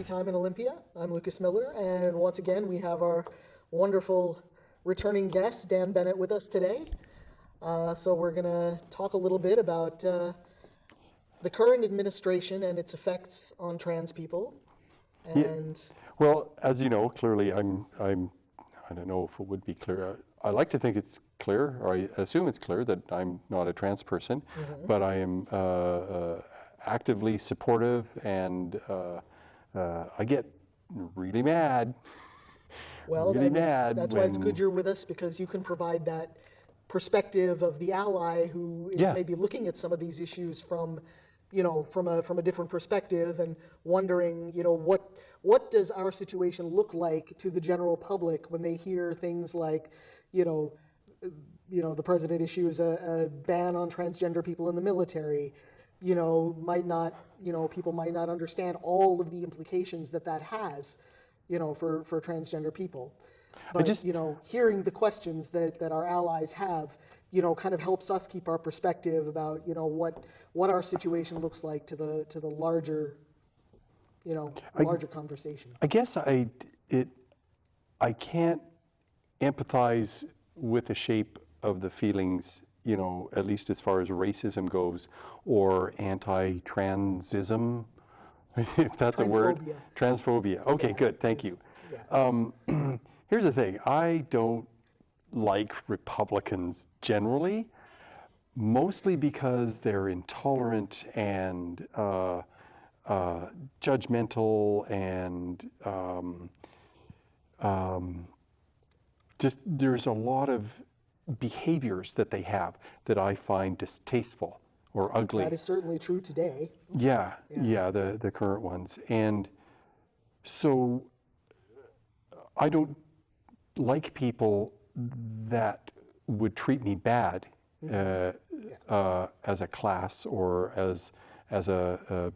Time in Olympia. I'm Lucas Miller, and once again we have our wonderful returning guest, Dan Bennett, with us today. So we're going to talk a little bit about the current administration and its effects on trans people. And well, as you know, clearly I don't know if it would be clear. I like to think it's clear, or I assume it's clear that I'm not a trans person, but I am actively supportive, and I get really mad. Well, that's why it's good you're with us, because you can provide that perspective of the ally who is maybe looking at some of these issues from a different perspective and wondering, what does our situation look like to the general public when they hear things like, the president issues a ban on transgender people in the military. People might not understand all of the implications that has, for transgender people. But hearing the questions that our allies have, kind of helps us keep our perspective about, what our situation looks like to the larger, larger conversation. I guess I can't empathize with the shape of the feelings, at least as far as racism goes, or anti-transism, if that's a word. Transphobia. Okay, good, thank you. Yeah. Here's the thing, I don't like Republicans generally, mostly because they're intolerant and judgmental, and just there's a lot of behaviors that they have that I find distasteful or ugly. That is certainly true today. Yeah, the current ones. And so I don't like people that would treat me bad as a class, or as a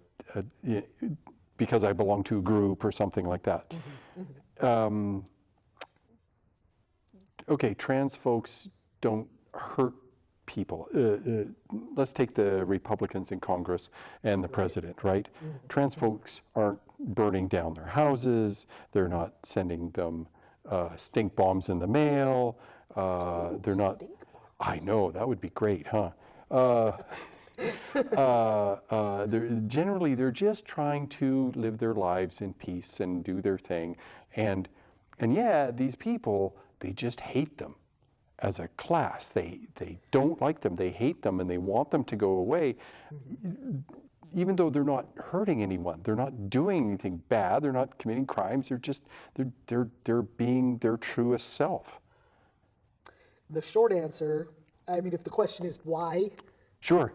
because I belong to a group or something like that. Okay, trans folks don't hurt people. Let's take the Republicans in Congress and the president, right? Trans folks aren't burning down their houses. They're not sending them stink bombs in the mail. They're not. I know, that would be great, huh? They're just trying to live their lives in peace and do their thing. And these people, they just hate them as a class. They don't like them, they hate them, and they want them to go away, even though they're not hurting anyone. They're not doing anything bad. They're not committing crimes. They're being their truest self. The short answer, I mean, if the question is why, sure,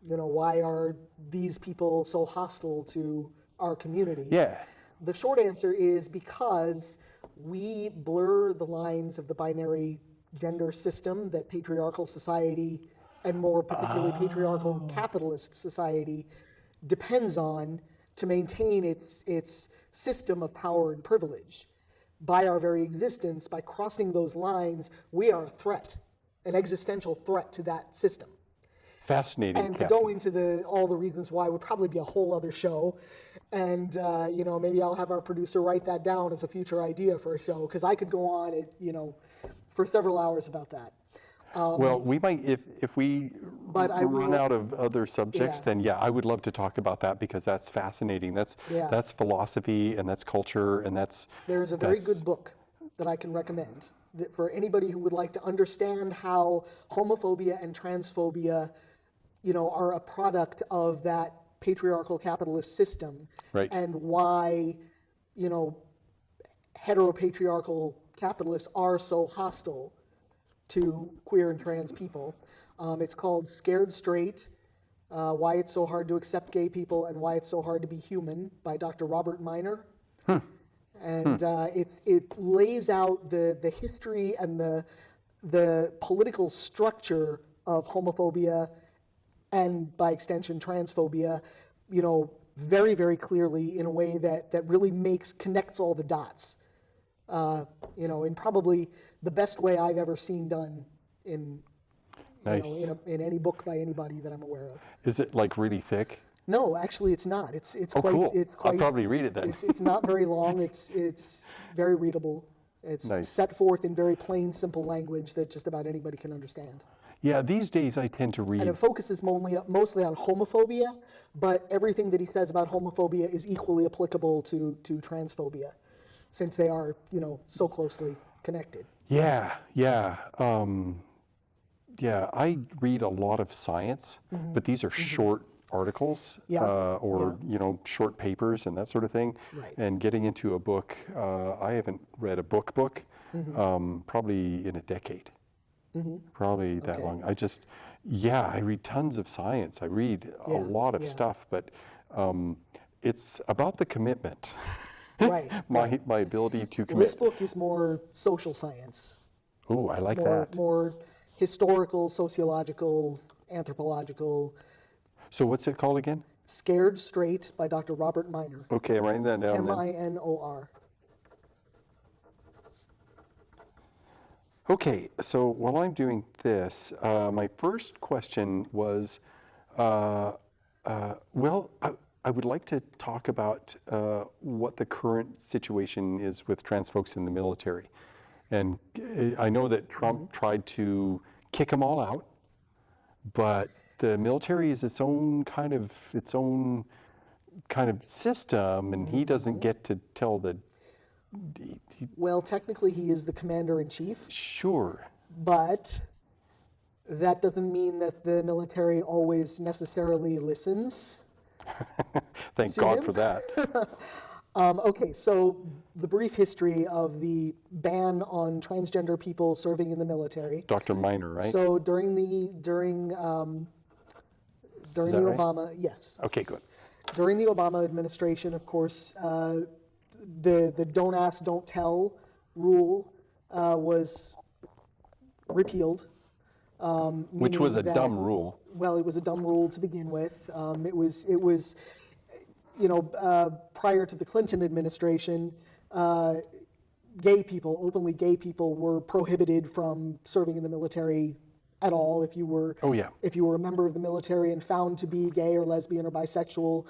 why are these people so hostile to our community? Yeah. The short answer is because we blur the lines of the binary gender system that patriarchal society, and more particularly patriarchal capitalist society, depends on to maintain its system of power and privilege. By our very existence, by crossing those lines, we are a threat, an existential threat to that system. Fascinating. And to go into all the reasons why would probably be a whole other show. And, maybe I'll have our producer write that down as a future idea for a show, because I could go on, for several hours about that. Well, we might, if we run out of other subjects, then I would love to talk about that, because that's fascinating. That's philosophy, and that's culture, and There's a very good book that I can recommend for anybody who would like to understand how homophobia and transphobia, are a product of that patriarchal capitalist system, right, and why, heteropatriarchal capitalists are so hostile to queer and trans people. It's called Scared Straight, Why It's So Hard to Accept Gay People and Why It's So Hard to Be Human, by Dr. Robert Miner. And it lays out the history and the political structure of homophobia, and by extension transphobia, very, very clearly, in a way that really connects all the dots. In probably the best way I've ever seen done in Nice. In any book by anybody that I'm aware of. Is it like really thick? No, actually, it's not. It's Oh, quite. cool. It's I'll quite. probably read it then. It's not very long. It's very readable. It's Nice. set forth in very plain, simple language that just about anybody can understand. Yeah, these days I tend to read. And it focuses mostly on homophobia, but everything that he says about homophobia is equally applicable to transphobia, since they are, so closely connected. Yeah, yeah. Yeah, I read a lot of science, but these are short articles Yeah, or, short papers and that sort of thing. Right. And getting into a book, I haven't read a book, probably in a decade. Probably that Okay. long. I read tons of science. I read a Yeah, lot of yeah. stuff, but it's about the commitment. Right. My ability to This commit. book is more social science, Oh, I like more that. more historical, sociological, anthropological. So what's it called again? Scared Straight by Dr. Robert Minor, Okay, I'm writing that down then. Minor. Okay, so while I'm doing this, my first question was, I would like to talk about what the current situation is with trans folks in the military. And I know that Trump tried to kick them all out, but the military is its own kind of system, and he doesn't get to tell the. Well, technically, he is the commander-in-chief, Sure. but that doesn't mean that the military always necessarily listens. Thank To God him? for that. Okay, so the brief history of the ban on transgender people serving in the military. Dr. Minor, right? So during the that right? Obama, yes, Okay, good. during the Obama administration, of course, the don't ask, don't tell rule was repealed. Which was a meaning that- dumb rule. Well, it was a dumb rule to begin with. It was, prior to the Clinton administration, openly gay people were prohibited from serving in the military at all. If you were, Oh, yeah. if you were a member of the military and found to be gay or lesbian or bisexual,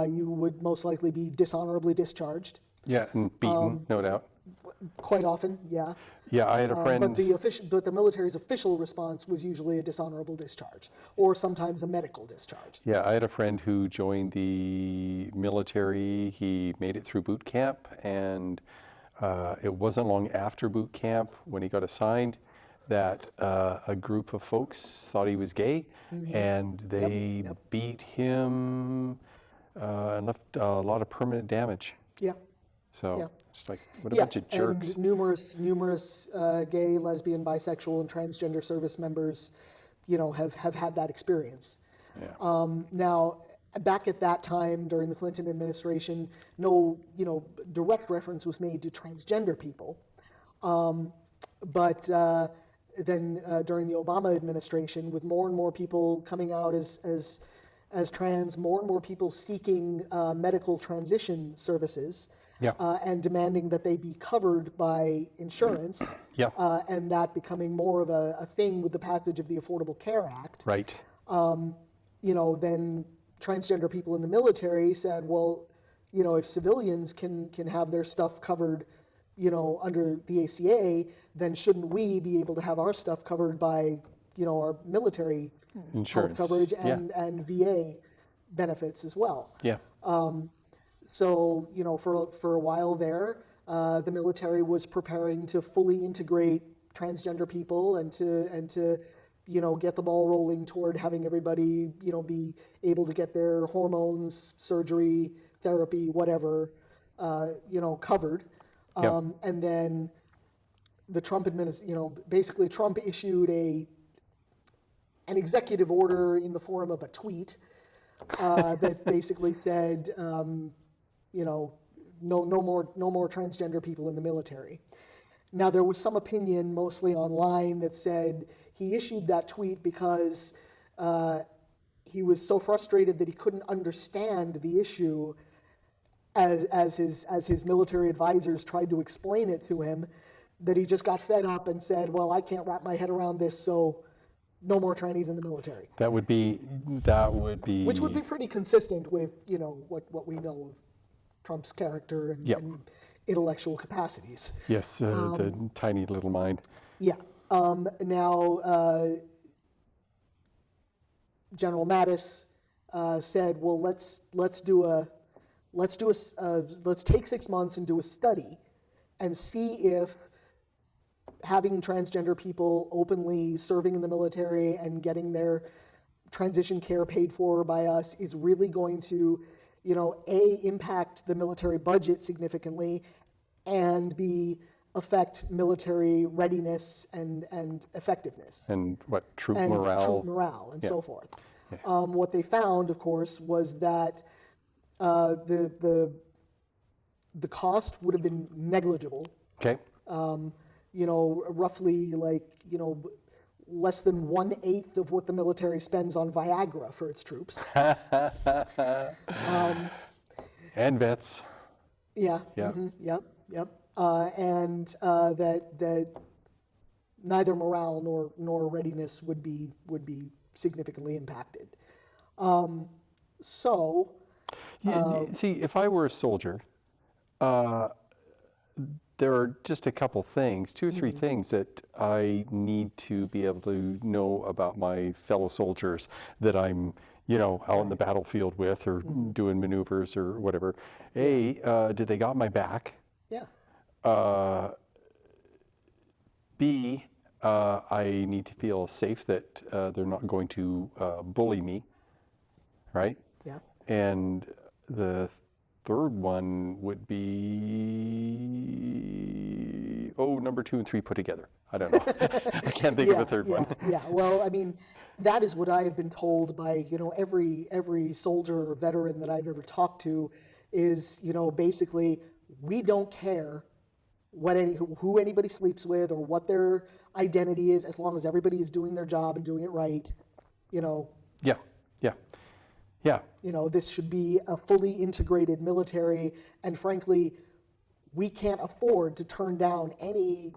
you would most likely be dishonorably discharged. Yeah, and beaten, no doubt. Quite often, yeah. Yeah, I had a friend. But the military's official response was usually a dishonorable discharge, or sometimes a medical discharge. Yeah, I had a friend who joined the military. He made it through boot camp, and it wasn't long after boot camp when he got assigned that a group of folks thought he was gay, and they beat him and left a lot of permanent damage. Yeah. So Yeah. it's like, what a bunch of jerks. And numerous gay, lesbian, bisexual, and transgender service members, have had that experience. Yeah. Now, back at that time during the Clinton administration, no, direct reference was made to transgender people. But then during the Obama administration, with more and more people coming out as trans, more and more people seeking medical transition services. Yeah. And demanding that they be covered by insurance, Yeah. And that becoming more of a thing with the passage of the Affordable Care Act. Right. Then transgender people in the military said, well, if civilians can have their stuff covered, under the ACA, then shouldn't we be able to have our stuff covered by, our military Insurance. health coverage Yeah. and VA benefits as well. Yeah. So, for a while there, the military was preparing to fully integrate transgender people and to get the ball rolling toward having everybody, be able to get their hormones, surgery, therapy, whatever, covered. Yep. And then the Trump basically Trump issued an executive order in the form of a tweet that basically said, no more transgender people in the military. Now, there was some opinion, mostly online, that said he issued that tweet because he was so frustrated that he couldn't understand the issue as his military advisors tried to explain it to him, that he just got fed up and said, well, I can't wrap my head around this, so no more trannies in the military. That would be. Which would be pretty consistent with, what we know of Trump's character and intellectual capacities. Yes, the tiny little mind. Yeah. Now, General Mattis said, well, let's take 6 months and do a study and see if having transgender people openly serving in the military and getting their transition care paid for by us is really going to, A, impact the military budget significantly, and B, affect military readiness and effectiveness. And troop And morale. troop morale and so forth. What they found, of course, was that the cost would have been negligible. Okay. Roughly less than 1/8 of what the military spends on Viagra for its troops. And vets. Yeah. Yeah. Yep. And that neither morale nor readiness would be significantly impacted. See, if I were a soldier, there are just a couple things, 2 or 3 things that I need to be able to know about my fellow soldiers that I'm, out in the battlefield with or doing maneuvers or whatever. A, do they got my back? Yeah. B, I need to feel safe that they're not going to bully me, right? Yeah. And the third one would be, number 2 and 3 put together. I don't know. I can't think of a third one. Yeah. Well, I mean, that is what I have been told by, every soldier or veteran that I've ever talked to is, basically, we don't care who anybody sleeps with or what their identity is, as long as everybody is doing their job and doing it right, Yeah. This should be a fully integrated military, and frankly, we can't afford to turn down any,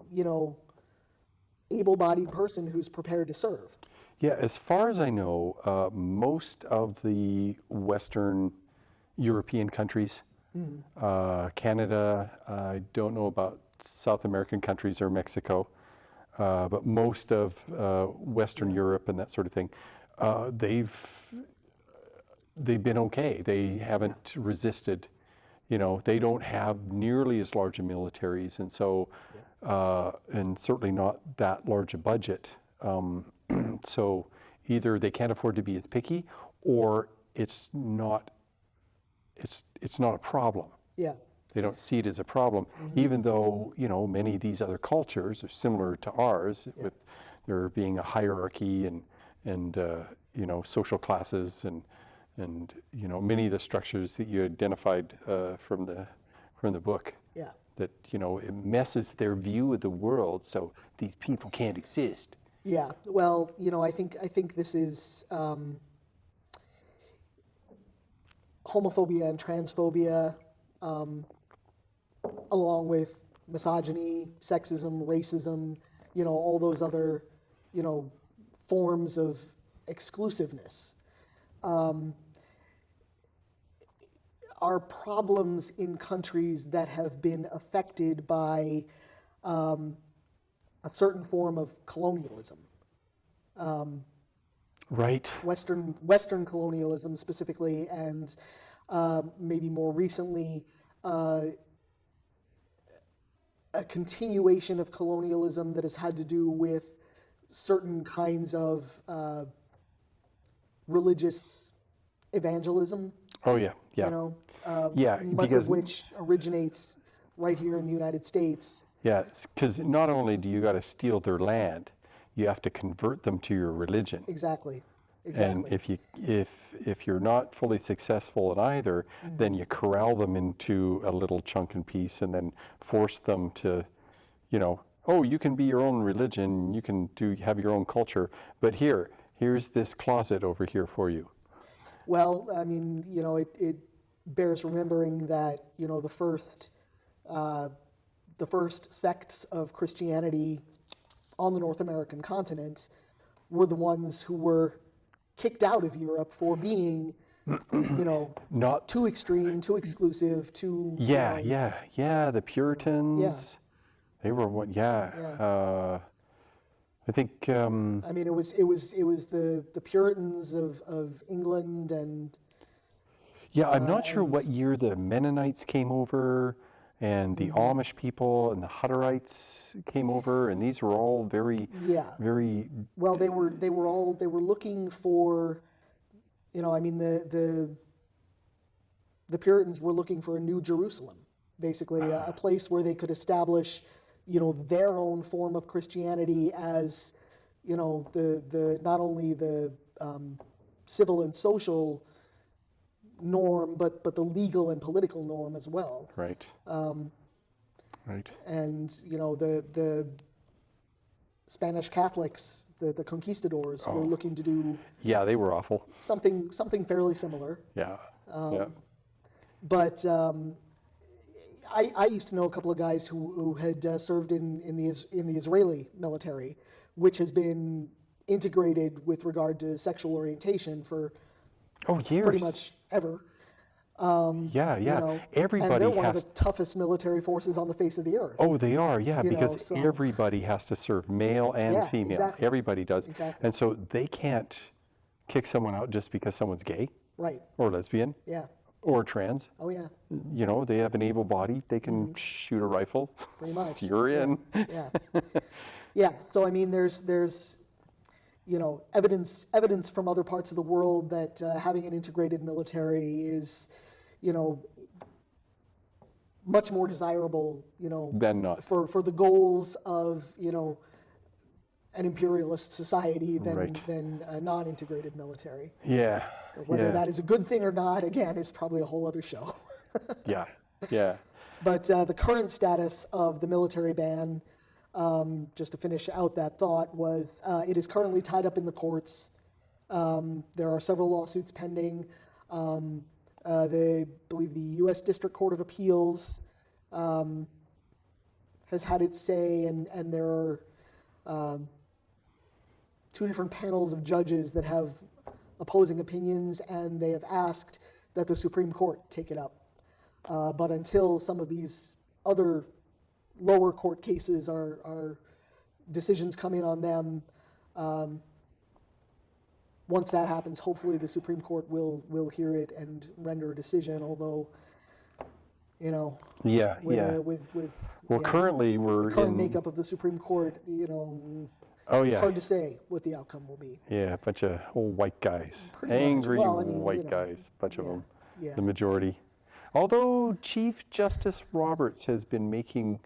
able-bodied person who's prepared to serve. Yeah, as far as I know, most of the Western European countries, Canada, I don't know about South American countries or Mexico, but most of Western Europe and that sort of thing, they've been okay. They haven't resisted. They don't have nearly as large a militaries, and so, and certainly not that large a budget. So either they can't afford to be as picky, or it's not a problem. Yeah. They don't see it as a problem, even though, many of these other cultures are similar to ours, with there being a hierarchy and social classes and many of the structures that you identified from the book. Yeah. That it messes their view of the world, so these people can't exist. Yeah. Well, I think this is homophobia and transphobia, along with misogyny, sexism, racism, all those other, forms of exclusiveness, are problems in countries that have been affected by a certain form of colonialism. Right. Western colonialism specifically, and maybe more recently, a continuation of colonialism that has had to do with certain kinds of religious evangelism. Oh yeah, yeah. Much of which originates right here in the United States. Yeah, because not only do you got to steal their land, you have to convert them to your religion. Exactly. And if you're not fully successful in either, then you corral them into a little chunk and piece, and then force them to, you can be your own religion, you can have your own culture, but here's this closet over here for you. Well, I mean, it bears remembering that the first sects of Christianity on the North American continent were the ones who were kicked out of Europe for being, Not too extreme, too exclusive, too the Puritans. They were one. I think. I mean, it was the Puritans of England and. Yeah, I'm not sure what year the Mennonites came over, and the Amish people and the Hutterites came over, and these were all very. Well, they were looking for, I mean, the Puritans were looking for a new Jerusalem, basically a place where they could establish, their own form of Christianity as, the not only the civil and social norm, but the legal and political norm as well. Right. Right. And the Spanish Catholics, the conquistadors, were looking to do. Yeah, they were awful. Something fairly similar. Yeah. But I used to know a couple of guys who had served in the Israeli military, which has been integrated with regard to sexual orientation for years. pretty much ever. Everybody and they're one has. of the toughest military forces on the face of the earth. Oh, they are, because so- everybody has to serve, male and female. Exactly. Everybody does. Exactly. And so they can't kick someone out just because someone's gay Right. or lesbian Yeah. or trans. Oh yeah. They have an able body. They can shoot a rifle. Pretty much. You're in. Yeah. Yeah. So I mean, there's evidence from other parts of the world that having an integrated military is, much more desirable, Than not. for the goals of, an imperialist society than Right. than a non-integrated military. Yeah. Whether that is a good thing or not, again, is probably a whole other show. Yeah. Yeah. But the current status of the military ban, just to finish out that thought, was it is currently tied up in the courts. There are several lawsuits pending. I believe the U.S. District Court of Appeals has had its say, and there are two different panels of judges that have opposing opinions, and they have asked that the Supreme Court take it up. But until some of these other lower court cases are decisions come in on them, once that happens, hopefully the Supreme Court will hear it and render a decision. Although, Currently we're current in. makeup of the Supreme Court, Oh yeah. hard to say what the outcome will be. Yeah, a bunch of old white guys, Pretty much. angry Well, I mean, white guys, bunch of them, yeah. the majority. Although Chief Justice Roberts has been making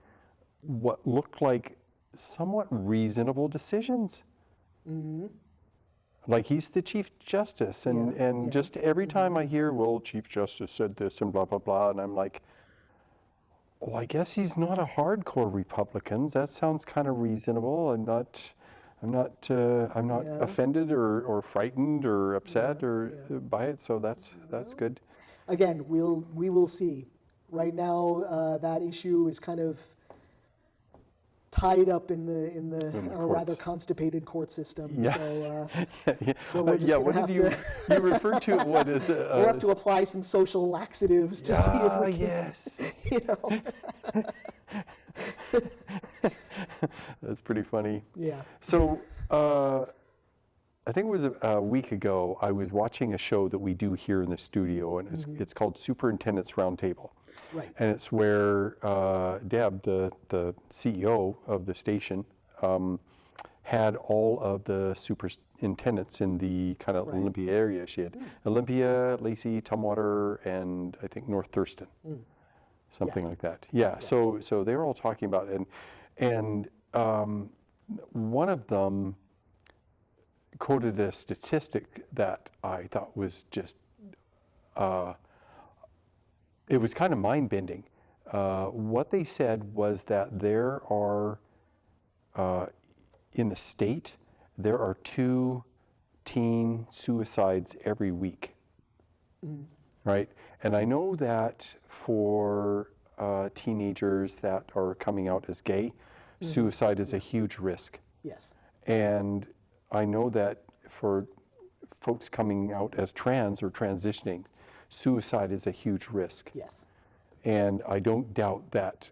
what look like somewhat reasonable decisions. Mm-hmm. Like he's the Chief Justice, and just every time I hear, well, Chief Justice said this and blah blah blah, and I'm like, well, I guess he's not a hardcore Republican. That sounds kind of reasonable. I'm not offended or frightened or upset by it. So that's good. Again, we will see. Right now, that issue is kind of tied up in the rather constipated court system. Yeah. So we're just gonna what have did you referred to it? What is it? we'll have to apply some social laxatives to see if we can, yes. That's pretty funny. Yeah. So I think it was a week ago, I was watching a show that we do here in the studio, and it's called Superintendent's Roundtable. Right. And it's where Deb, the CEO of the station, had all of the superintendents in the kind of Olympia area. She had Olympia, Lacey, Tumwater, and I think North Thurston, something like that. Yeah. So they were all talking about it, and one of them quoted a statistic that I thought was just. It was kind of mind-bending. What they said was that there are, in the state, there are 2 teen suicides every week, right? And I know that for teenagers that are coming out as gay, suicide is a huge risk. Yes. And I know that for folks coming out as trans or transitioning, suicide is a huge risk. Yes. And I don't doubt that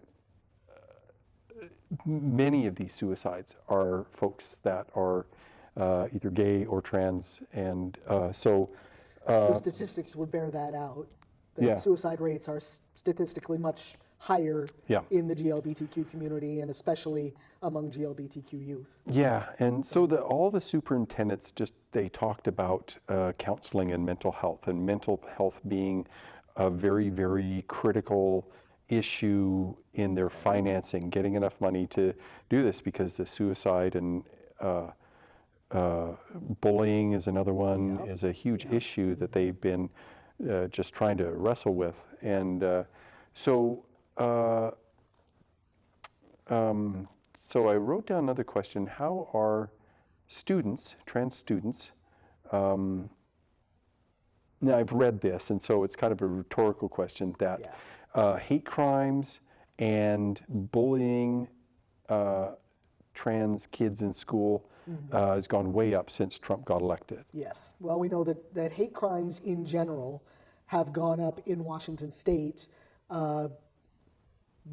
many of these suicides are folks that are either gay or trans. And The statistics would bear that out. That Yeah. suicide rates are statistically much higher Yeah. in the GLBTQ community, and especially among GLBTQ youth. yeah, and so all the superintendents they talked about counseling and mental health being a very, very critical issue in their financing, getting enough money to do this, because the suicide and bullying is another one, is a huge issue that they've been just trying to wrestle with. And so I wrote down another question. How are students, trans students, now I've read this, and so it's kind of a rhetorical question, that hate crimes and bullying trans kids in school has gone way up since Trump got elected. Yes. Well, we know that hate crimes in general have gone up in Washington state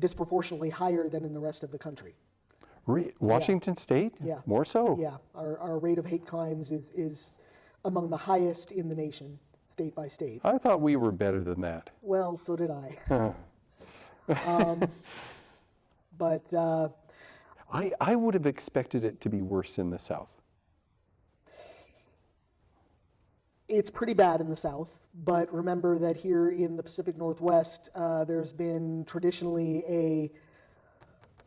disproportionately higher than in the rest of the country. Washington State? Yeah. More so? Yeah. Our rate of hate crimes is among the highest in the nation, state by state. I thought we were better than that. Well, so did I. But I would have expected it to be worse in the South. it's pretty bad in the South, but remember that here in the Pacific Northwest, there's been traditionally a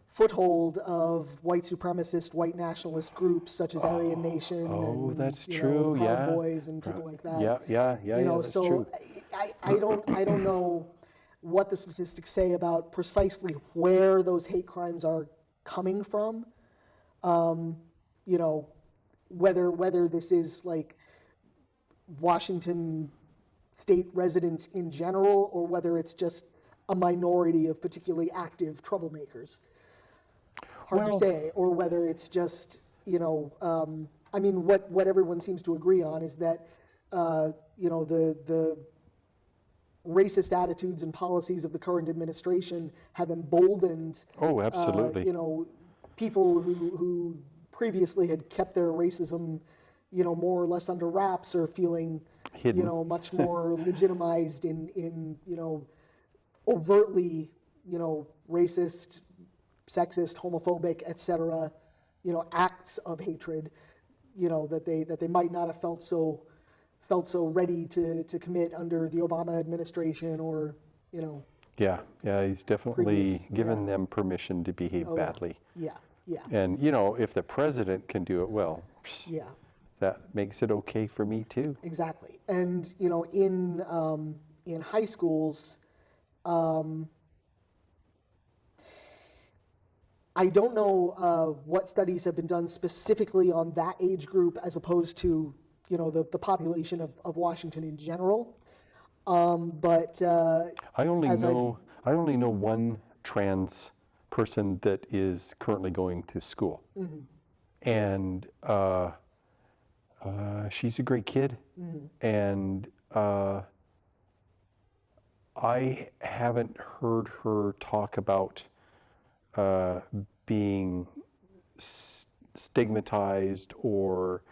foothold of white supremacist, white nationalist groups such as Aryan Nation and that's you true, know, yeah. Proud Boys and people like that. Yeah, You know, that's so true. I don't know what the statistics say about precisely where those hate crimes are coming from. You know, whether this is like Washington state residents in general, or whether it's just a minority of particularly active troublemakers. Hard to say, or whether it's just, you know, I mean, what everyone seems to agree on is that, you know, the racist attitudes and policies of the current administration have emboldened, Oh, absolutely. you know, people who previously had kept their racism, you know, more or less under wraps, or feeling, Hidden. you know, much more legitimized in, you know, overtly, you know, racist, sexist, homophobic, etc., you know, acts of hatred, you know, that they might not have felt so ready to commit under the Obama administration, or, you know. Yeah, he's definitely Previous, given them permission to behave badly. Yeah. And, you know, if the president can do it, well, Yeah. that makes it okay for me too. Exactly. And, you know, in high schools, I don't know what studies have been done specifically on that age group as opposed to, you know, the population of Washington in general. But I only know one trans person that is currently going to school, and she's a great kid, and I haven't heard her talk about being stigmatized or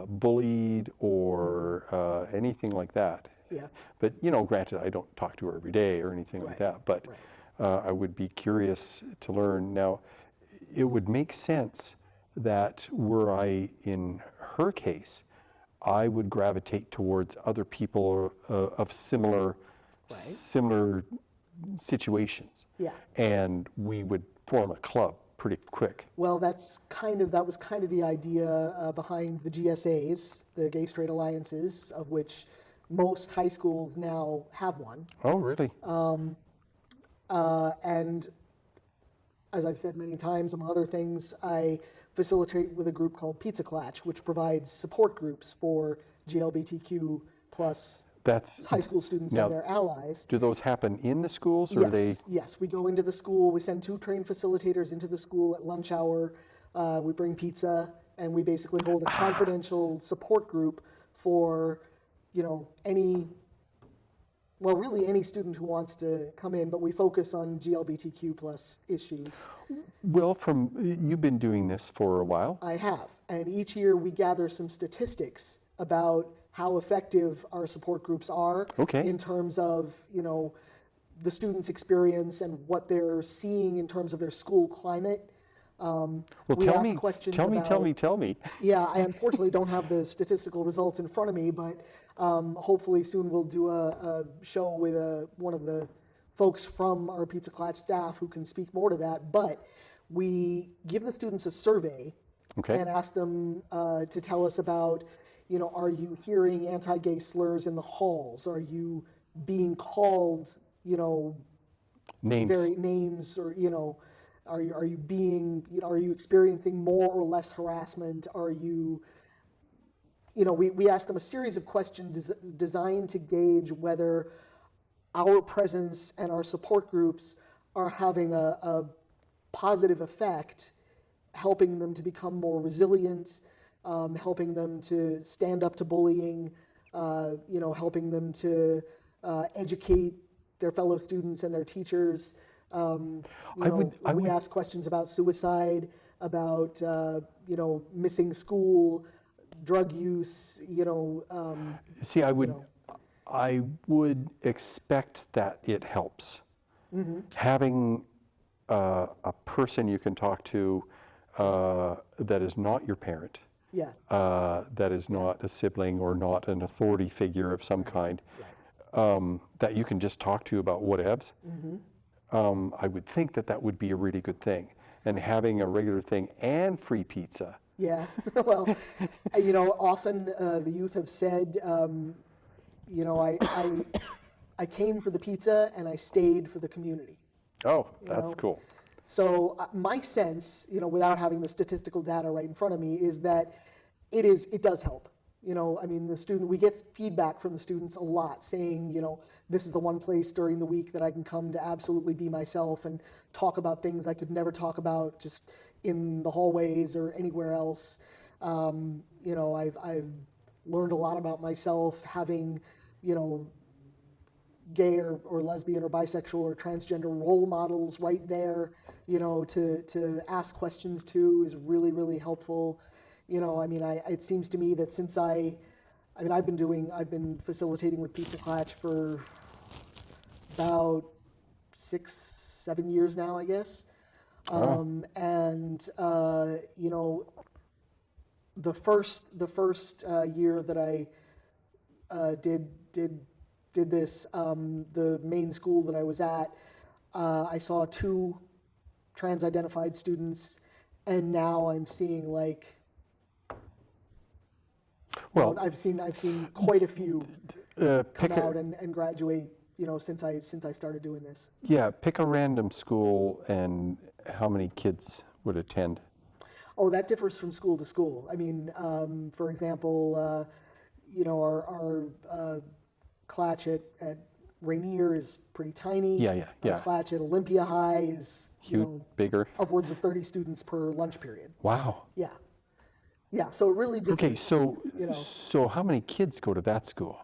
bullied or anything like that. Yeah. But, you know, granted, I don't talk to her every day or anything like that, but I would be curious to learn. Now, it would make sense that were I in her case, I would gravitate towards other people of similar situations. Yeah. And we would form a club pretty quick. well, that was kind of the idea behind the GSAs, the Gay Straight Alliances, of which most high schools now have one. Oh, really? And as I've said many times, among other things, I facilitate with a group called Pizza Clatch, which provides support groups for GLBTQ plus That's high school students now, and their allies. Do those happen in the schools, or Yes, we go into the school, we send 2 trained facilitators into the school at lunch hour, we bring pizza, and we basically hold a confidential support group for, really any student who wants to come in, but we focus on GLBTQ plus issues. Well, you've been doing this for a while. I have, and each year we gather some statistics about how effective our support groups are in terms of, the students' experience and what they're seeing in terms of their school climate. Well, we tell ask me, questions tell me, about, tell me, tell me. Yeah, I unfortunately don't have the statistical results in front of me, but hopefully soon we'll do a show with one of the folks from our Pizza Clutch staff who can speak more to that. But we give the students a survey and ask them to tell us about, are you hearing anti-gay slurs in the halls? Are you being called, Names. names, or are you being, are you experiencing more or less harassment? Are you, we ask them a series of questions designed to gauge whether our presence and our support groups are having a positive effect, helping them to become more resilient, helping them to stand up to bullying, helping them to educate their fellow students and their teachers. We ask questions about suicide, about missing school, drug use. See, I would expect that it helps. Having a person you can talk to that is not your parent, that is not a sibling or not an authority figure of some kind, that you can just talk to about whatevs. I would think that would be a really good thing. And having a regular thing and free pizza. Yeah, well, often the youth have said, I came for the pizza and I stayed for the community. Oh, that's cool. So my sense, without having the statistical data right in front of me, is that it does help. We get feedback from the students a lot saying, this is the one place during the week that I can come to absolutely be myself and talk about things I could never talk about just in the hallways or anywhere else. I've learned a lot about myself having, gay or lesbian or bisexual or transgender role models right there, to ask questions to is really, really helpful. It seems to me that since I've been facilitating with Pizza Clutch for about 6-7 years now, I guess. The first year that I did this, the main school that I was at, I saw 2 trans-identified students, and now I'm seeing I've seen quite a few come out and graduate, since I started doing this. Yeah, pick a random school and how many kids would attend? Oh, that differs from school to school. For example, our Clutch at Rainier is pretty tiny. Yeah. Our Clutch at Olympia High is bigger, upwards of 30 students per lunch period. Wow. Yeah. So it really differs. Okay, so how many kids go to that school?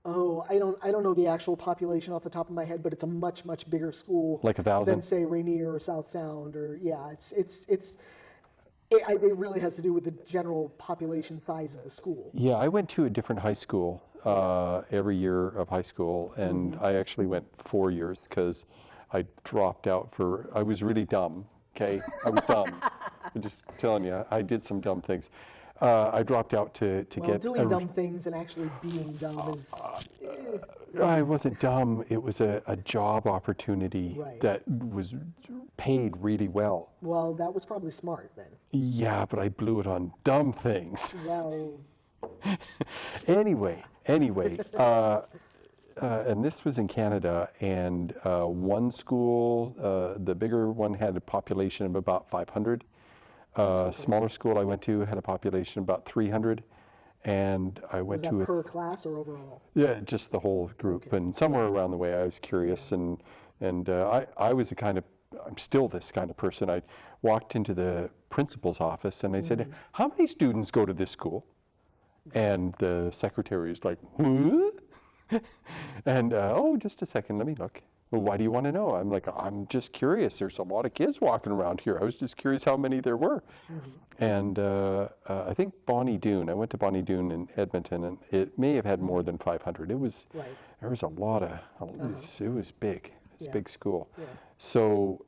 Oh, I don't know the actual population off the top of my head, but it's a much bigger school. Like 1,000? Than say Rainier or South Sound it really has to do with the general population size of the school. Yeah, I went to a different high school every year of high school, and I actually went 4 years because I dropped out I was really dumb, okay? I was dumb. I'm just telling you, I did some dumb things. I dropped out to get... doing dumb things and actually being dumb is... I wasn't dumb. It was a job opportunity that was paid really well. Well, that was probably smart then. Yeah, but I blew it on dumb things. Well... Anyway, and this was in Canada, and one school, the bigger one, had a population of about 500. Smaller school I went to had a population of about 300, and I went to... Was that per class or overall? Yeah, just the whole group, and somewhere around the way I was curious, and I was the kind of I'm still this kind of person. I walked into the principal's office and I said, how many students go to this school? And the secretary is like, huh? And, oh, just a second, let me look. Well, why do you want to know? I'm like, I'm just curious. There's a lot of kids walking around here. I was just curious how many there were. And I think Bonnie Doon, I went to Bonnie Doon in Edmonton, and it may have had more than 500. It was, there was a lot of, it was big. It was a big school. So,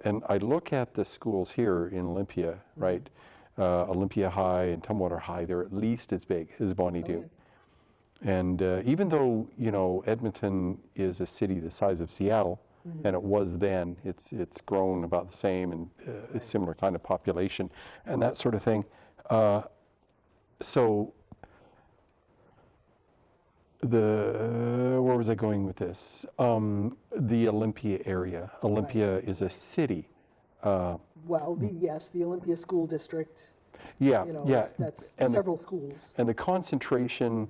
and I look at the schools here in Olympia, right? Olympia High and Tumwater High, they're at least as big as Bonnie Doon. And even though, you know, Edmonton is a city the size of Seattle, and it was then, it's grown about the same and a similar kind of population and that sort of thing. So where was I going with this? The Olympia area. Olympia is a city. Well, the Olympia School District. Yeah, You know, yeah. that's And several schools. And the concentration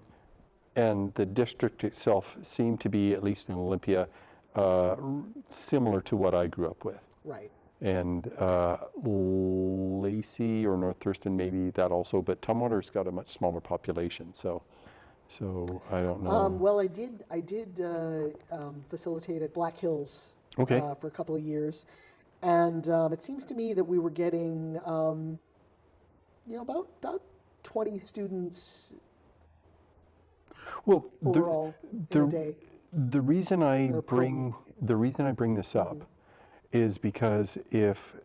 and the district itself seem to be, at least in Olympia, similar to what I grew up with. Right. And Lacey or North Thurston, maybe that also, but Tumwater's got a much smaller population, so I don't know. Well, I did facilitate at Black Hills for a couple of years, and it seems to me that we were getting, about 20 students Well, overall in a day. the reason I Or bring this up is because if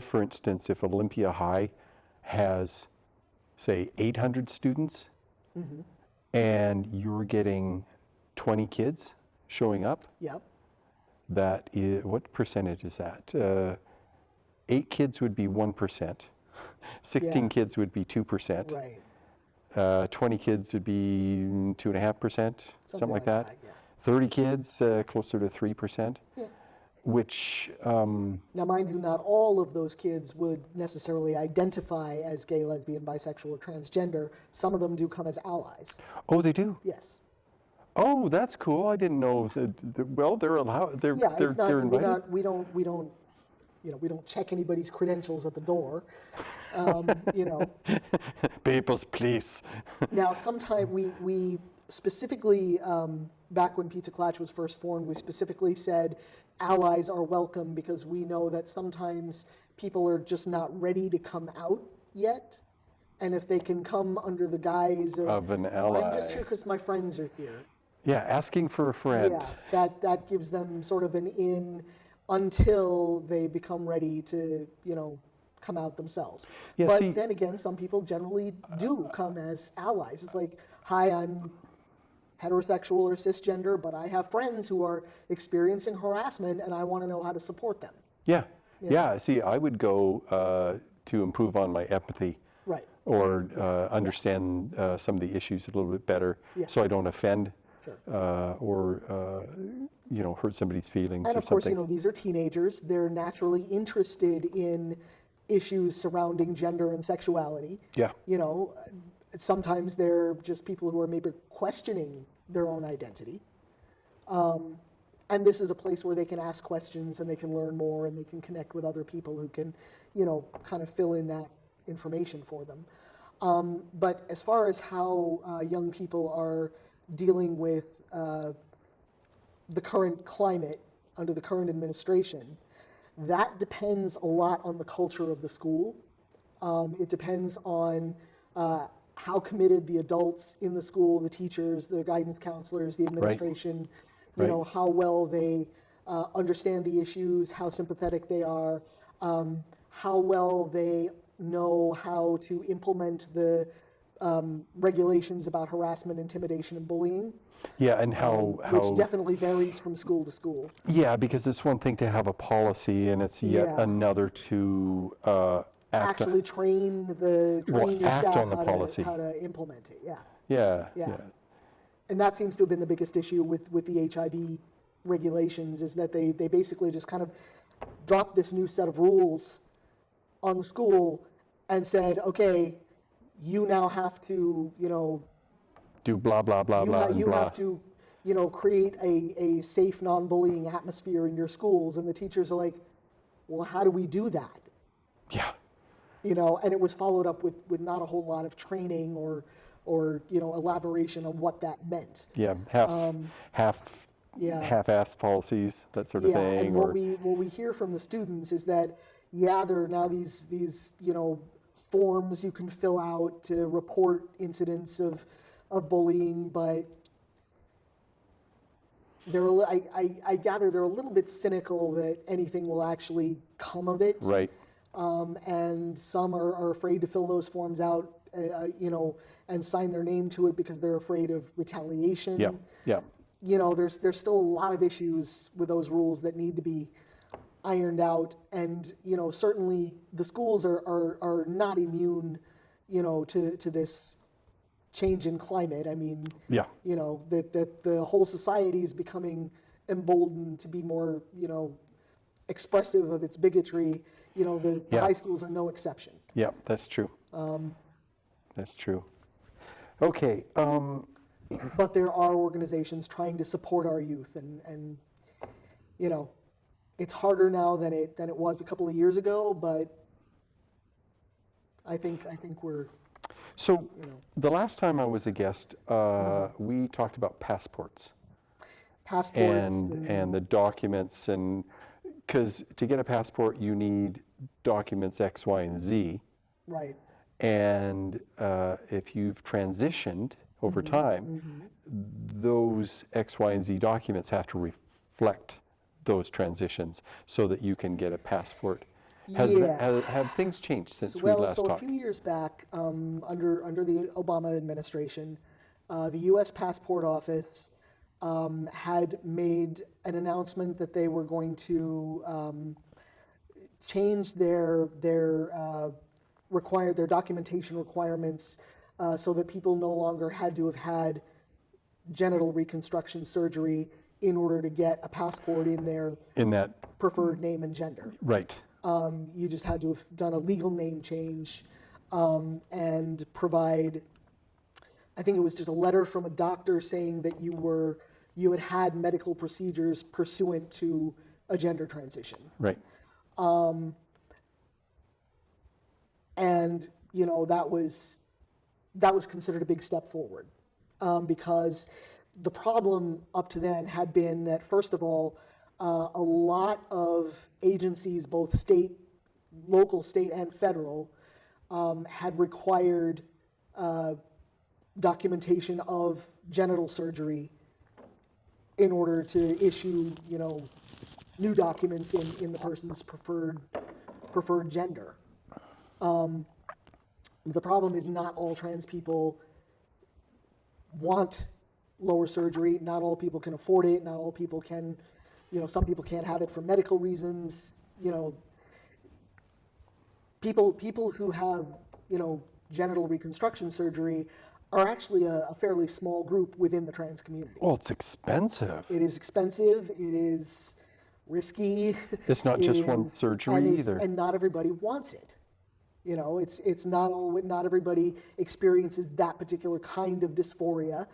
for instance, if Olympia High has, say, 800 students, and you're getting 20 kids showing up, Yep. that is, what percentage is that? 8 kids would be 1%. 16 kids would be 2%. Right. 20 kids would be 2.5%, something like that. Yeah. 30 kids, closer to 3%, which, Now, mind you, not all of those kids would necessarily identify as gay, lesbian, bisexual, or transgender. Some of them do come as allies. oh, they do? Yes. Oh, that's cool. I didn't know. Well, they're allowed, they're It's not. they're invited? We don't. We don't check anybody's credentials at the door. People's police. Now, sometime we specifically, back when Pizza Clutch was first formed, we specifically said allies are welcome because we know that sometimes people are just not ready to come out yet. And if they can come under the guise Of an ally. I'm just here because my friends are here. Yeah, asking for a friend. Yeah, that gives them sort of an in until they become ready to, come out themselves. Yeah, But see- then again, some people generally do come as allies. It's like, hi, I'm heterosexual or cisgender, but I have friends who are experiencing harassment and I want to know how to support them. Yeah. Yeah. See, I would go to improve on my empathy. Right. Or understand some of the issues a little bit better, so I don't offend or hurt somebody's feelings And or of course, something. these are teenagers. They're naturally interested in issues surrounding gender and sexuality. Yeah. Sometimes they're just people who are maybe questioning their own identity. And this is a place where they can ask questions and they can learn more and they can connect with other people who can, kind of fill in that information for them. But as far as how young people are dealing with the current climate under the current administration, that depends a lot on the culture of the school. It depends on how committed the adults in the school, the teachers, the guidance counselors, the administration, how well they understand the issues, how sympathetic they are, how well they know how to implement the regulations about harassment, intimidation, and bullying. Yeah, and how Which definitely varies from school to school. Yeah, because it's one thing to have a policy, and it's yet another to Actually train your act staff on the policy. how to implement it. Yeah. Yeah. And that seems to have been the biggest issue with the HIB regulations, is that they basically just kind of dropped this new set of rules on the school and said, okay, you now have to, Do blah blah blah blah. you and blah. have to, create a safe, non-bullying atmosphere in your schools. And the teachers are like, well, how do we do that? Yeah. You know, and it was followed up with not a whole lot of training or you know, elaboration on what that meant. Yeah. Yeah. Half-assed policies, that sort of Yeah, thing. and Or what we hear from the students is that, yeah, there are now these you know, forms you can fill out to report incidents of bullying, but I gather they're a little bit cynical that anything will actually come of it. right. And some are afraid to fill those forms out, you know, and sign their name to it because they're afraid of retaliation. Yeah. Yeah. You know, there's still a lot of issues with those rules that need to be ironed out, and you know, certainly the schools are not immune, you know, to this change in climate. I mean, Yeah. you know, that the whole society is becoming emboldened to be more, you know, expressive of its bigotry. You know, the Yeah. high schools are no exception. Yeah, that's true. That's true. Okay. But there are organizations trying to support our youth, and you know, it's harder now than it was a couple of years ago. But I think we're So the last time I was a guest, we talked about passports passports. and the documents, and because to get a passport you need documents X, Y, and Z, Right. and if you've transitioned over time, those X, Y, and Z documents have to reflect those transitions so that you can get a passport. Have things changed since we last So a talked? few years back, under the Obama administration, the U.S. Passport Office had made an announcement that they were going to change their documentation requirements so that people no longer had to have had genital reconstruction surgery in order to get a passport in their In that, preferred name and gender. right. You just had to have done a legal name change and provide, I think it was just a letter from a doctor saying that you had had medical procedures pursuant to a gender transition. Right. And you know, that was considered a big step forward because the problem up to then had been that, first of all, a lot of agencies, both local, state, and federal, had required documentation of genital surgery in order to issue, you know, new documents in the person's preferred gender. The problem is not all trans people want lower surgery. Not all people can afford it. Not all people can, you know, some people can't have it for medical reasons. You know, people who have, you know, genital reconstruction surgery are actually a fairly small group within the trans community. Well, it's expensive. It is expensive. It is risky. It's not just one surgery either. And not everybody wants it. You know, it's not everybody experiences that particular kind of dysphoria.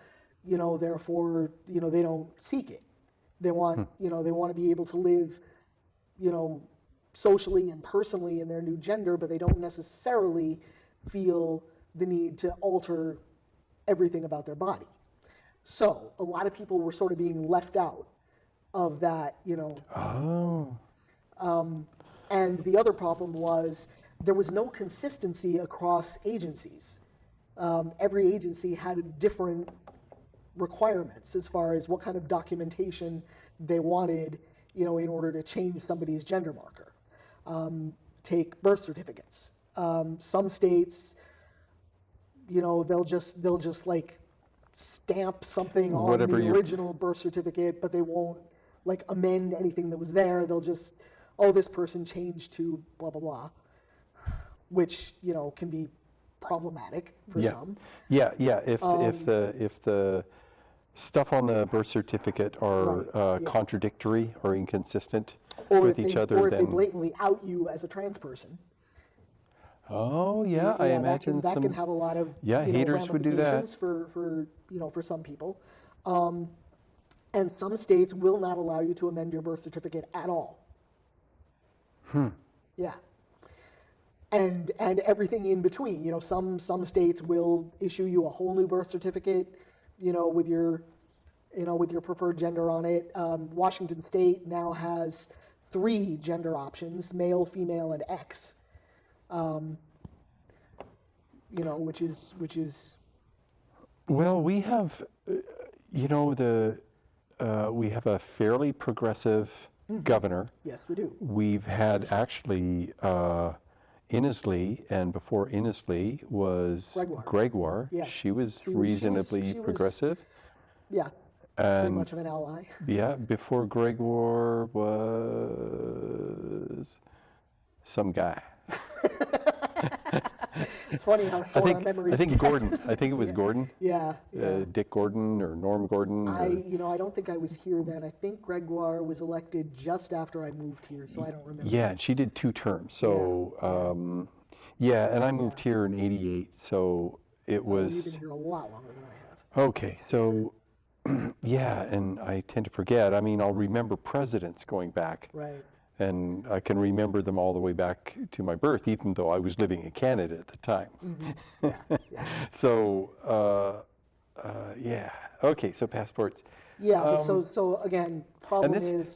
You know, therefore, you know, they don't seek it. They want, you know, they want to be able to live, you know, socially and personally in their new gender, but they don't necessarily feel the need to alter everything about their body. So a lot of people were sort of being left out of that, you know. Oh. And the other problem was there was no consistency across agencies. Every agency had different requirements as far as what kind of documentation they wanted, you know, in order to change somebody's gender marker. Take birth certificates. Some states, you know, they'll just like stamp something on Whatever the original birth certificate, but they won't like amend anything that was there. They'll just, oh, this person changed to blah blah blah, which, you know, can be problematic for some. Yeah. If the stuff on the birth certificate are contradictory or inconsistent with each other, or if then they blatantly out you as a trans person. Oh yeah, I imagine that can have a lot of haters would do that. ramifications for you know, for some people. And some states will not allow you to amend your birth certificate at all. Yeah. And everything in between. Some states will issue you a whole new birth certificate, with your preferred gender on it. Washington State now has 3 gender options: male, female, and X. Which is. Well, we have, we have a fairly progressive governor. Yes, we do. We've had actually Innisley, and before Innisley was Gregoire. Yeah. She was reasonably progressive. Yeah, pretty much of an ally. Yeah, before Gregoire was some guy. It's funny how short our memories I think get. Gordon. I think it was Gordon. Yeah. Dick Gordon or Norm Gordon. I don't think I was here then. I think Gregoire was elected just after I moved here, so I don't remember. Yeah, and she did 2 terms. So, and I moved here in '88, so it was. You've been here a lot longer than I have. Okay, so, and I tend to forget. I mean, I'll remember presidents going back. Right. And I can remember them all the way back to my birth, even though I was living in Canada at the time. Yeah. So, okay, so passports. Yeah, but so again, problem is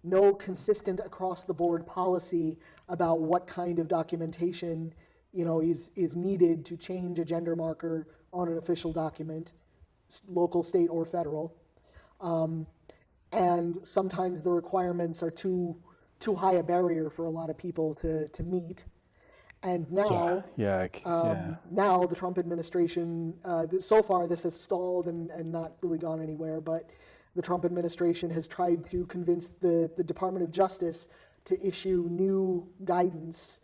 no consistent across the board policy about what kind of documentation is needed to change a gender marker on an official document, local, state, or federal. And sometimes the requirements are too high a barrier for a lot of people to meet. And now, now the Trump administration, so far this has stalled and not really gone anywhere, but the Trump administration has tried to convince the Department of Justice to issue new guidance,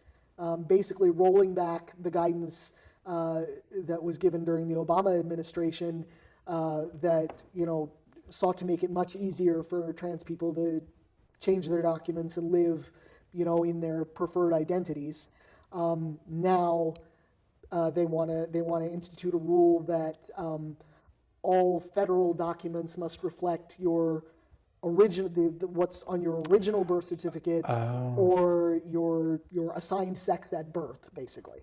basically rolling back the guidance that was given during the Obama administration that, sought to make it much easier for trans people to change their documents and live, in their preferred identities. Now they want to institute a rule that all federal documents must reflect your original what's on your original birth certificate or your assigned sex at birth, basically.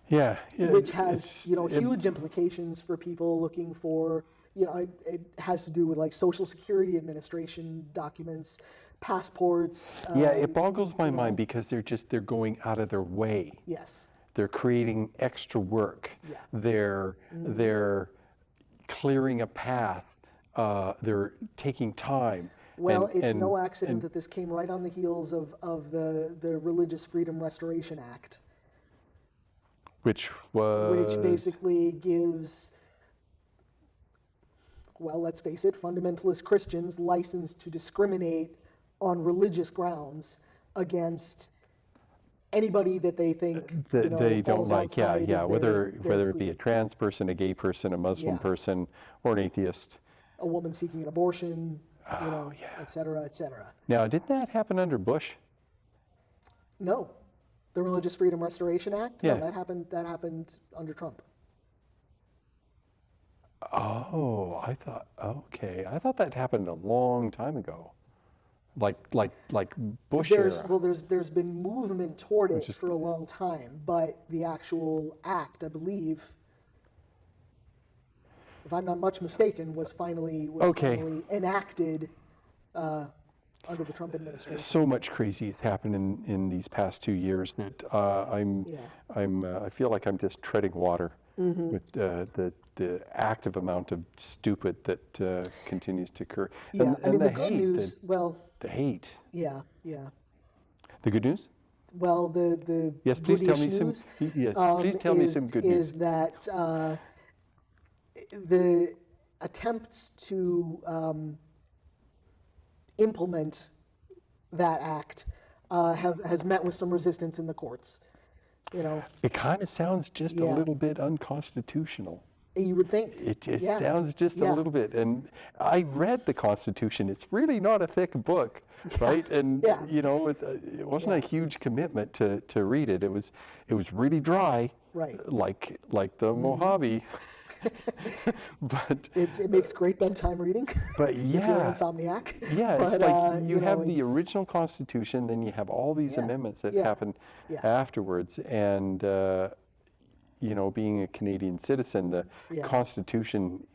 Yeah, which has huge implications for people looking for. It has to do with like Social Security Administration documents, passports. It boggles my mind because they're going out of their way. Yes. They're creating extra work. Yeah. They're clearing a path. They're taking time. Well, it's no accident that this came right on the heels of the Religious Freedom Restoration Act, which basically gives, well, let's face it, fundamentalist Christians license to discriminate on religious grounds against anybody that they think they don't like. Whether it be creed. a trans person, a gay person, a Muslim person, or an atheist, a woman seeking an abortion, et cetera, et cetera. Now, didn't that happen under Bush? No. The Religious Freedom Restoration Act? Yeah. No, that happened under Trump. Oh, I thought that happened a long time ago. Like Bush era. Well, there's been movement toward it for a long time, but the actual act, I believe, if I'm not much mistaken, was finally enacted under the Trump administration. So much crazy has happened in these past 2 years that I feel like I'm just treading water with the active amount of stupid that continues to occur. Yeah, And the good hate, news. the hate. Yeah. The good news? Well, the yes, please tell me news, some. Yes, please tell me some good news. Is that the attempts to implement that act has met with some resistance in the courts. It kind of sounds just a little bit unconstitutional. You would think. It just sounds just a little bit. And I read the Constitution. It's really not a thick book, right? And it wasn't a huge commitment to read it. It was really dry, right? Like the Mojave. But It makes great bedtime reading. but If you're an yeah, insomniac. yeah, it's But, like you know, have the it's- original Constitution, then you have all these Yeah, amendments that yeah, happen yeah. afterwards, and being a Canadian citizen, the Yeah. Constitution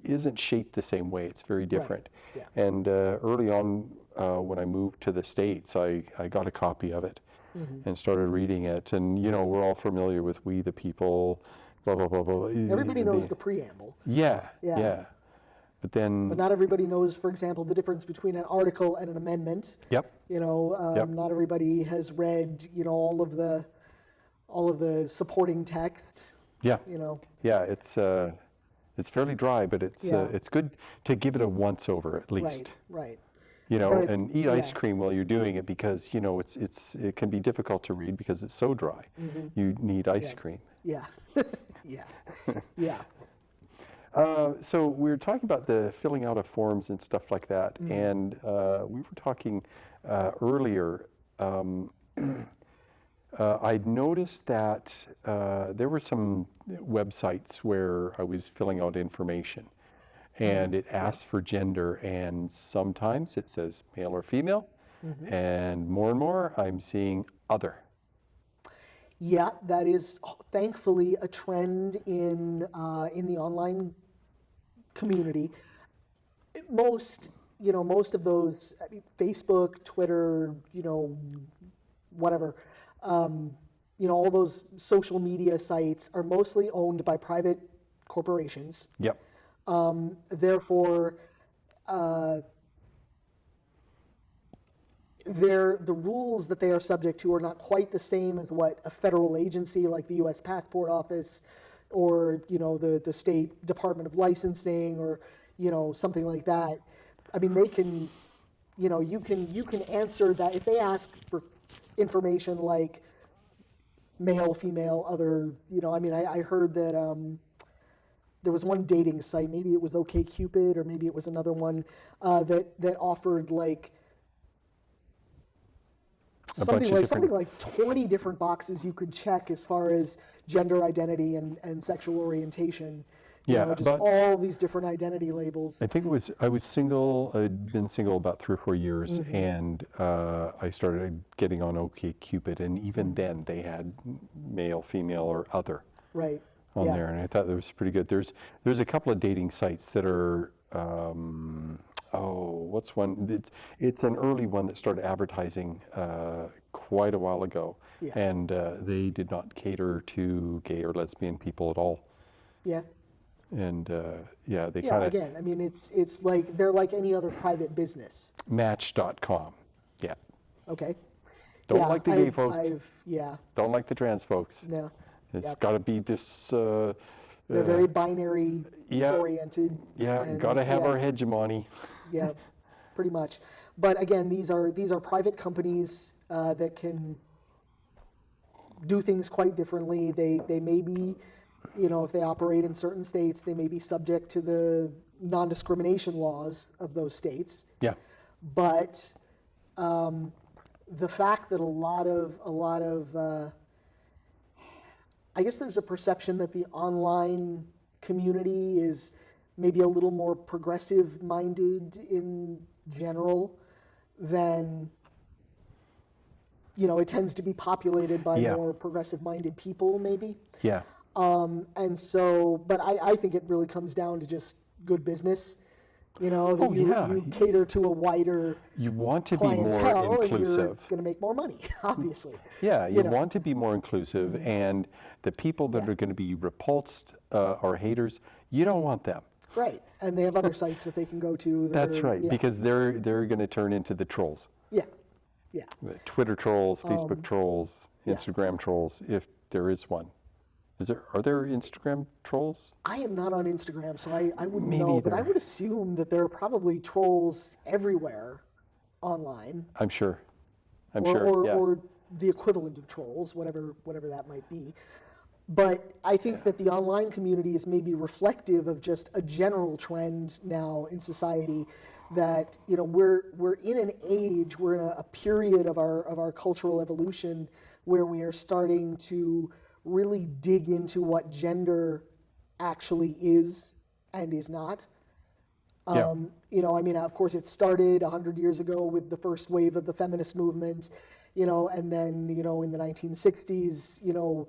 isn't shaped the same way. It's very different. yeah. And early on, when I moved to the States, I got a copy of it Mm-hmm. and started reading it. And, we're all familiar with We the People, blah, blah, blah, blah. Everybody knows the preamble, Yeah, Yeah. yeah. But then, but not everybody knows, for example, the difference between an article and an amendment. yep, Yep. Not everybody has read, all of the supporting text. yeah. Yeah, Yeah, it's fairly dry, but Yeah. it's good to give it a once over at least. right. But, And eat ice yeah. cream while you're doing it, because it can be difficult to read because it's so dry. You need ice cream. Yeah, yeah, yeah. So we were talking about the filling out of forms and stuff like that, and we were talking earlier. I'd noticed that there were some websites where I was filling out information, and it asked for gender, and sometimes it says male or female, and more I'm seeing other. Yeah, that is thankfully a trend in the online community. Most of those, Facebook, Twitter, whatever, all those social media sites are mostly owned by private corporations. Yep. Therefore, the rules that they are subject to are not quite the same as what a federal agency like the U.S. Passport Office or the State Department of Licensing or something like that. I mean, they can, you can answer that if they ask for information like male, female, other. I heard that there was one dating site, maybe it was OkCupid or maybe it was another one that offered like something like 20 different boxes you could check as far as gender identity and sexual orientation. Yeah, just but- all these different identity labels. I think I was single. I'd been single about 3 or 4 years, and I started getting on OkCupid, and even then they had male, female, or other Right. on Yeah. there, and I thought that was pretty good. There's a couple of dating sites that are. What's one? It's an early one that started advertising quite a while ago, Yeah. and they did not cater to gay or lesbian people at all. Yeah. And they Yeah. kind of Again, I mean, it's like they're like any other private business. Match.com. Yeah. Okay. Don't Yeah, like the gay folks. Yeah. Don't like the trans folks. No. It's Yep. got to be this. They're very binary yeah. oriented. Yeah, and, got to have yeah. our hegemony. Yeah, pretty much. But again, these are private companies that can do things quite differently. They may be, if they operate in certain states, they may be subject to the non-discrimination laws of those states. Yeah. But the fact that a lot of I guess there's a perception that the online community is maybe a little more progressive minded in general than, it tends to be populated by Yeah. more progressive minded people maybe. Yeah. And so, but I think it really comes down to just good business, that you cater to a wider You want to be more clientele and you're inclusive. going to make more money, obviously. Yeah, you know. want to be more inclusive, and the people that Yeah. are going to be repulsed or haters, you don't want them. Right. And they have other sites that they can go to. That's right, Yeah. because they're going to turn into the trolls. Yeah. Yeah. The Twitter trolls, Facebook trolls, Instagram trolls, if there is one. Are there Instagram trolls? I am not on Instagram, so I wouldn't Me know, but I neither. would assume that there are probably trolls everywhere online, I'm sure. I'm or, sure. or, Yeah. or the equivalent of trolls, whatever that might be. But I think that the online community is maybe reflective of just a general trend now in society that we're in an age, we're in a period of our cultural evolution where we are starting to really dig into what gender actually is and is not. You know, I mean, of course, it started 100 years ago with the first wave of the feminist movement, you know, and then, you know, in the 1960s, you know,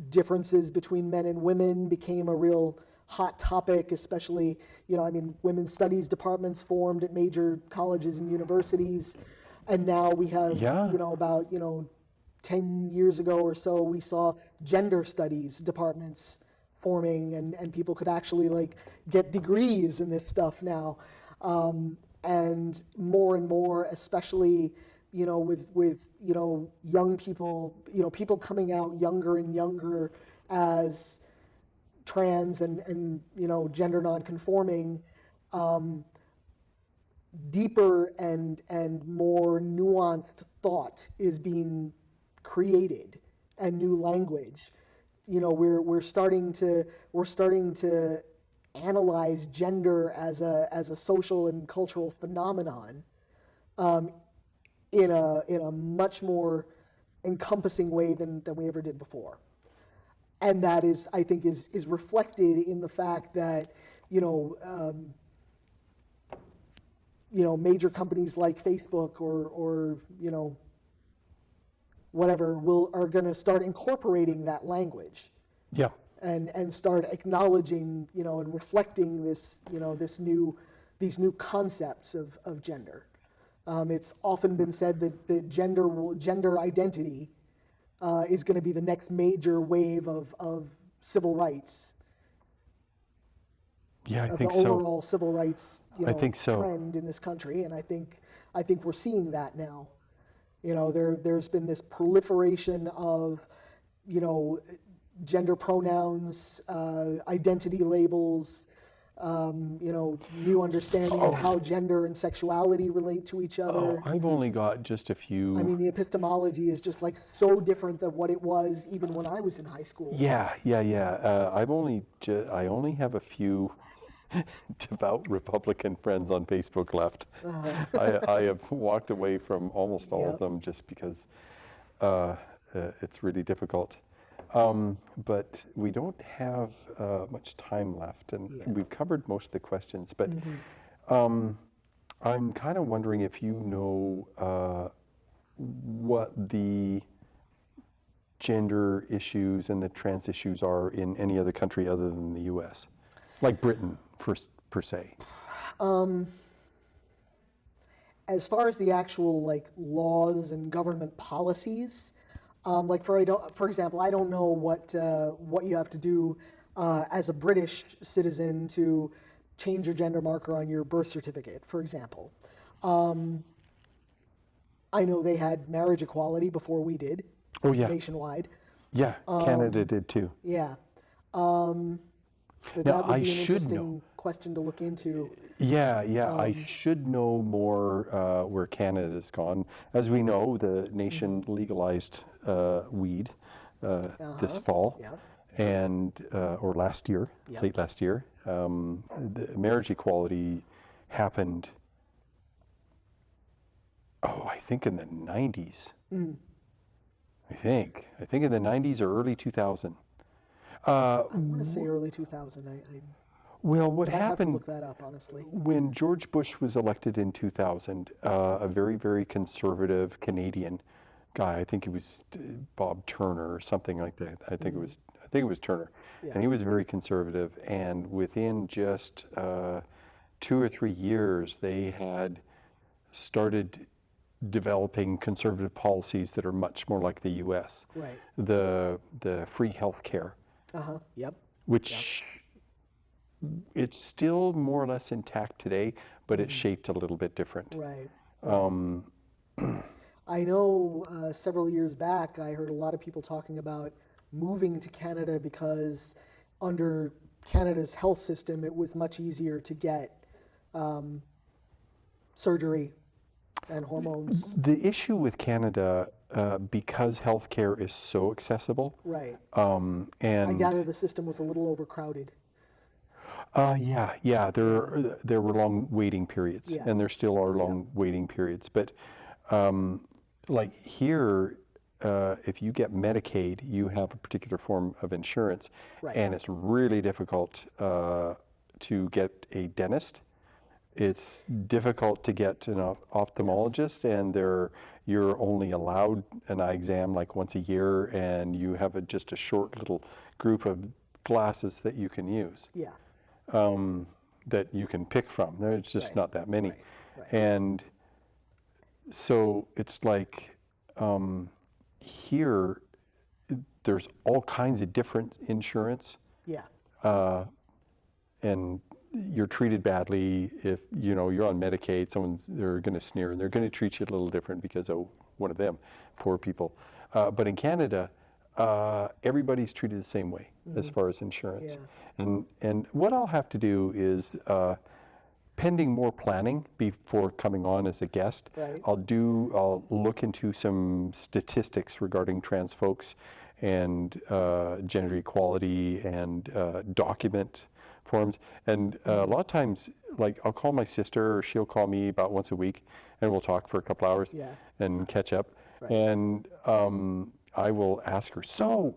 differences between men and women became a real hot topic, especially, you know, I mean, women's studies departments formed at major colleges and universities. And now we have, Yeah. you know, about, you know, 10 years ago or so, we saw gender studies departments forming, and people could actually like get degrees in this stuff now. And more, especially, you know, with you know, young people, you know, people coming out younger and younger as trans and you know, gender nonconforming, deeper and more nuanced thought is being created, and new language. You know, we're starting to analyze gender as a social and cultural phenomenon, in a much more encompassing way than we ever did before. And that is, I think, is reflected in the fact that, you know, major companies like Facebook or you know, whatever are going to start incorporating that language. Yeah. And start acknowledging, you know, and reflecting this, you know, these new concepts of gender. It's often been said that gender identity is going to be the next major wave of civil rights. Yeah, I Of think the so. overall civil rights, you know, I think so. trend in this country, and I think we're seeing that now. You know, there's been this proliferation of, you know, gender pronouns, identity labels, you know, new understanding of how gender and sexuality relate to each other. I've only got just a few. I mean, the epistemology is just like so different than what it was even when I was in high school. Yeah. I only have a few devout Republican friends on Facebook left. I have walked away from almost all of them just because it's really difficult. But we don't have much time left, and we've covered most of the questions. But I'm kind of wondering if you know what the gender issues and the trans issues are in any other country other than the U.S., like Britain, per se. As far as the actual like laws and government policies, like for example, I don't know what you have to do as a British citizen to change your gender marker on your birth certificate, for example. I know they had marriage equality before we did. Oh yeah. Nationwide. Yeah, Canada did too. Yeah. But Now, that would I be an should interesting question to look into. Yeah, I should know more where Canada has gone. As we know, the nation legalized weed this fall, and or last year, late last year. The marriage equality happened. Oh, I think in the 90s. I think in the 90s or early 2000. I want to say early 2000. Well, what I have to happened look that up, honestly. when George Bush was elected in 2000, a very, very conservative Canadian guy, I think he was Bob Turner or something like that. I think it was Turner, and he was very conservative. And within just 2 or 3 years, they had started developing conservative policies that are much more like the U.S. Right. The free health care, Yep. which it's still more or less intact today, but it's shaped a little bit different. Right. I know several years back, I heard a lot of people talking about moving to Canada because under Canada's health system, it was much easier to get surgery and hormones. The issue with Canada, because healthcare is so accessible, Right. and I gather the system was a little overcrowded. there were long waiting periods, and there still are long waiting periods. But like here, if you get Medicaid, you have a particular form of insurance, Right. and it's really difficult to get a dentist. It's difficult to get an ophthalmologist, and you're only allowed an eye exam like once a year, and you have just a short little group of glasses that you can use, Yeah. that you can pick from. There's just Right. not that many. Right. And so it's like here, there's all kinds of different insurance, Yeah. and you're treated badly if you're on Medicaid. They're going to sneer, and they're going to treat you a little different because of one of them, poor people. But in Canada, everybody's treated the same way as far as insurance. Yeah. And what I'll have to do is, pending more planning before coming on as a guest, Right. I'll look into some statistics regarding trans folks and gender equality and document forms. And a lot of times, like, I'll call my sister, or she'll call me about once a week, and we'll talk for a couple hours Yeah. and catch up. Right. And I will ask her, so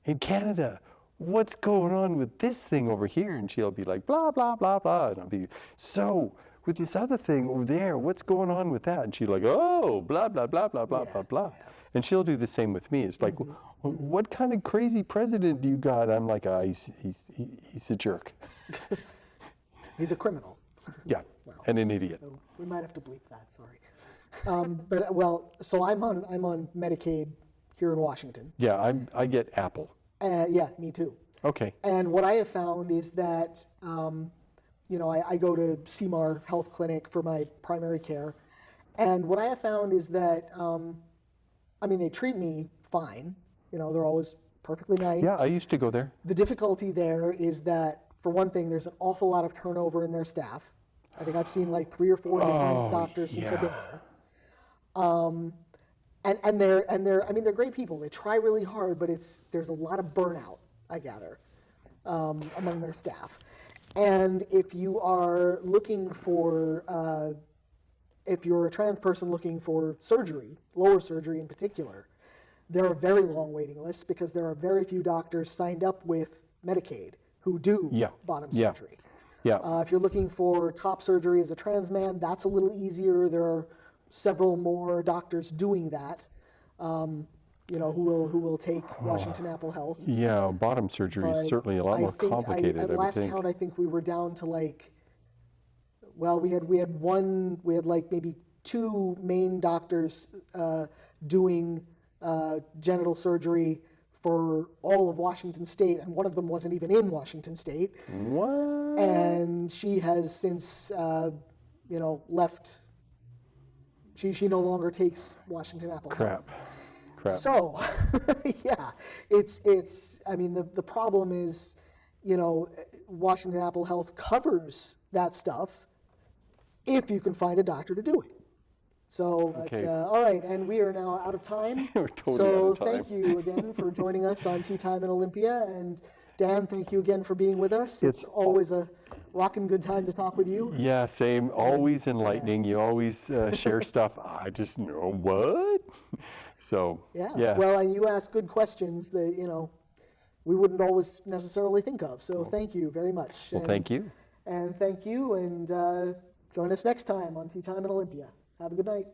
in Canada, what's going on with this thing over here? And she'll be like, blah, blah, blah, blah. And I'll be, so with this other thing over there, what's going on with that? And she's like, oh, blah, blah, blah, blah, blah, blah, blah. And she'll do the same with me. It's like, what kind of crazy president do you got? I'm like, he's a jerk. He's a criminal. Yeah, and an idiot. So we might have to bleep that. Sorry. But so I'm on Medicaid here in Washington. Yeah, I get Apple. Yeah, me too. Okay. And what I have found is that, I go to CMAR Health Clinic for my primary care. And what I have found is that, they treat me fine. They're always perfectly nice. Yeah, I used to go there. The difficulty there is that, for one thing, there's an awful lot of turnover in their staff. I think I've seen like 3 or 4 different doctors since I've been there. And they're great people. They try really hard, but there's a lot of burnout, I gather, among their staff. And if you are looking for, if you're a trans person looking for surgery, lower surgery in particular, there are very long waiting lists because there are very few doctors signed up with Medicaid who do bottom surgery. Yeah. If you're looking for top surgery as a trans man, that's a little easier. There are several more doctors doing that, who will take Washington Apple Health. Yeah, bottom surgery is certainly a lot more complicated. At last count, I think we were down to we had like maybe 2 main doctors doing genital surgery for all of Washington State, and one of them wasn't even in Washington State. What? And she has since, left. She no longer takes Washington Apple Health. Crap. So, yeah, it's. The problem is, Washington Apple Health covers that stuff if you can find a doctor to do it. So, all right, and we are now out of time. We're totally out of time. Thank you again for joining us on Tea Time in Olympia. And Dan, thank you again for being with us. It's always a rockin' good time to talk with you. Yeah, same. Always enlightening. You always share stuff. I just know what. So, yeah. Well, and you ask good questions that, we wouldn't always necessarily think of. So thank you very much. Well, thank you. And thank you, and join us next time on Tea Time in Olympia. Have a good night.